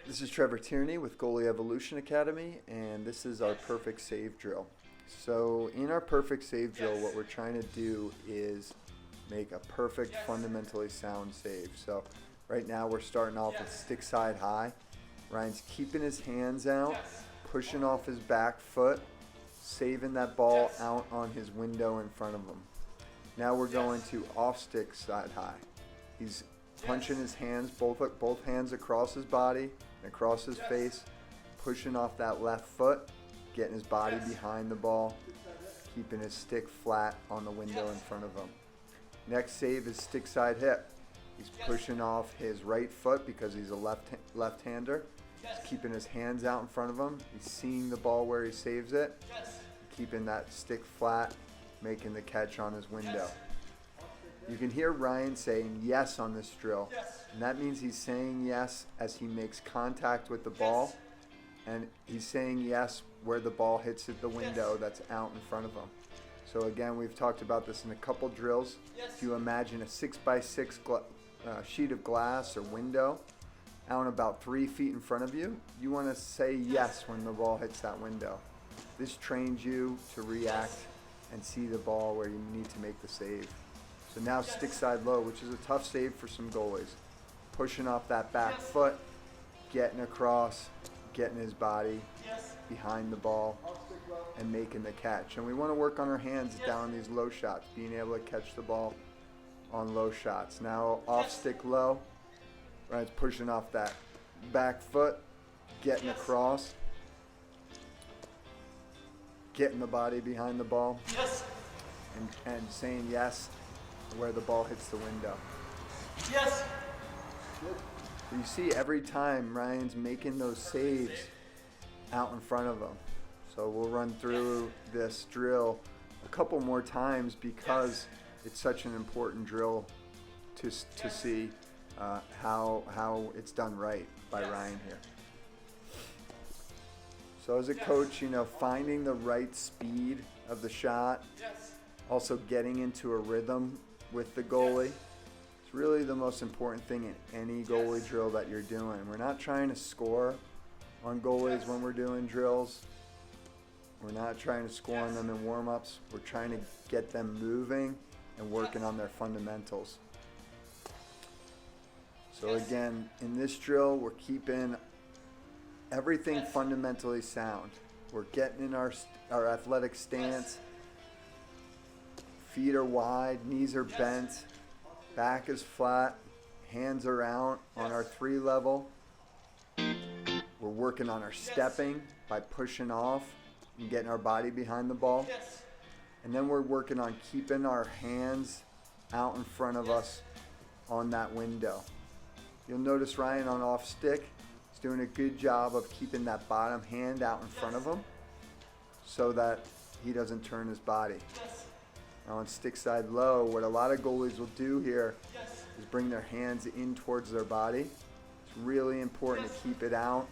This is Trevor Tierney with Goalie Evolution Academy, and this is our perfect save drill. So in our perfect save drill, what we're trying to do is make a perfect, fundamentally sound save. So right now we're starting off with stick side high. Ryan's keeping his hands out, pushing off his back foot, saving that ball out on his window in front of him. Now we're going to off stick side high. He's punching his hands, both hands across his body and across his face, pushing off that left foot, getting his body behind the ball, keeping his stick flat on the window in front of him. Next save is stick side hip. He's pushing off his right foot because he's a left-hander. He's keeping his hands out in front of him. He's seeing the ball where he saves it, keeping that stick flat, making the catch on his window. You can hear Ryan saying yes on this drill, and that means he's saying yes as he makes contact with the ball, and he's saying yes where the ball hits at the window that's out in front of him. So again, we've talked about this in a couple drills. If you imagine a 6x6 sheet of glass or window out about 3 feet in front of you, you want to say yes when the ball hits that window. This trains you to react and see the ball where you need to make the save. So now stick side low, which is a tough save for some goalies. Pushing off that back foot, getting across, getting his body behind the ball, and making the catch. And we want to work on our hands down these low shots, being able to catch the ball on low shots. Now off stick low, Ryan's pushing off that back foot, getting across, getting the body behind the ball, and saying yes where the ball hits the window. You see every time Ryan's making those saves out in front of him. So we'll run through this drill a couple more times because it's such an important drill to see how it's done right by Ryan here. So as a coach, finding the right speed of the shot, also getting into a rhythm with the goalie. It's really the most important thing in any goalie drill that you're doing. We're not trying to score on goalies when we're doing drills. We're not trying to score on them in warm-ups. We're trying to get them moving and working on their fundamentals. So again, in this drill, we're keeping everything fundamentally sound. We're getting in our athletic stance. Feet are wide, knees are bent, back is flat, hands are out on our 3 level. We're working on our stepping by pushing off and getting our body behind the ball. And then we're working on keeping our hands out in front of us on that window. You'll notice Ryan on off stick is doing a good job of keeping that bottom hand out in front of him so that he doesn't turn his body. Now on stick side low, what a lot of goalies will do here is bring their hands in towards their body. It's really important to keep it out,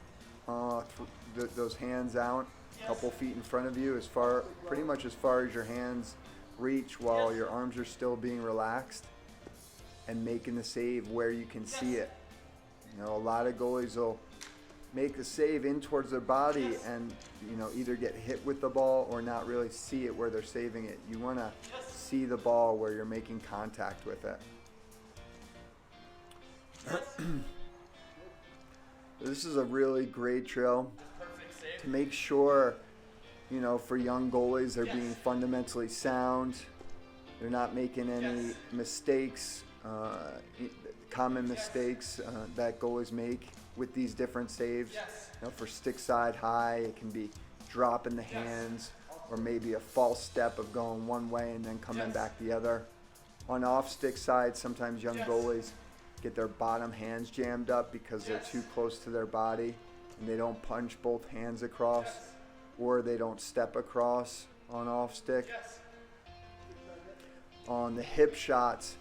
those hands out, a couple feet in front of you, pretty much as far as your hands reach while your arms are still being relaxed, and making the save where you can see it. A lot of goalies will make the save in towards their body and either get hit with the ball or not really see it where they're saving it. You want to see the ball where you're making contact with it. This is a really great drill to make sure, for young goalies, they're being fundamentally sound. They're not making any mistakes, common mistakes that goalies make with these different saves. For stick side high, it can be dropping the hands or maybe a false step of going one way and then coming back the other. On off stick side, sometimes young goalies get their bottom hands jammed up because they're too close to their body and they don't punch both hands across or they don't step across on off stick. On the hip shots,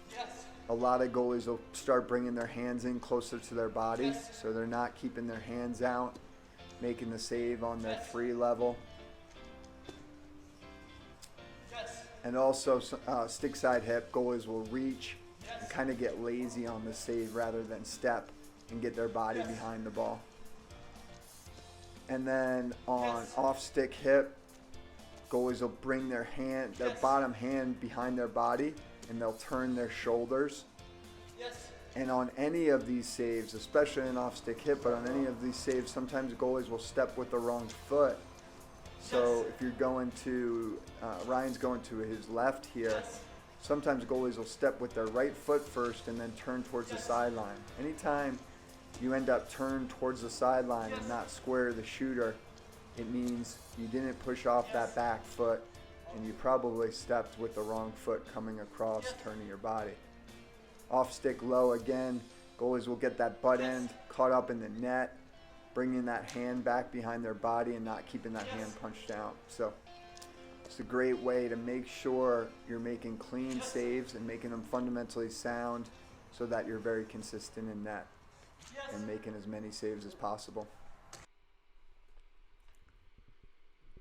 a lot of goalies will start bringing their hands in closer to their body, so they're not keeping their hands out, making the save on their 3 level. And also stick side hip, goalies will reach and kind of get lazy on the save rather than step and get their body behind the ball. And then on off stick hip, goalies will bring their bottom hand behind their body, and they'll turn their shoulders. And on any of these saves, especially an off stick hip, but on any of these saves, sometimes goalies will step with the wrong foot. So if you're going to, Ryan's going to his left here, sometimes goalies will step with their right foot first and then turn towards the sideline. Anytime you end up turned towards the sideline and not square the shooter, it means you didn't push off that back foot and you probably stepped with the wrong foot coming across, turning your body. Off stick low again, goalies will get that butt end caught up in the net, bringing that hand back behind their body and not keeping that hand punched out. So it's a great way to make sure you're making clean saves and making them fundamentally sound so that you're very consistent in net and making as many saves as possible.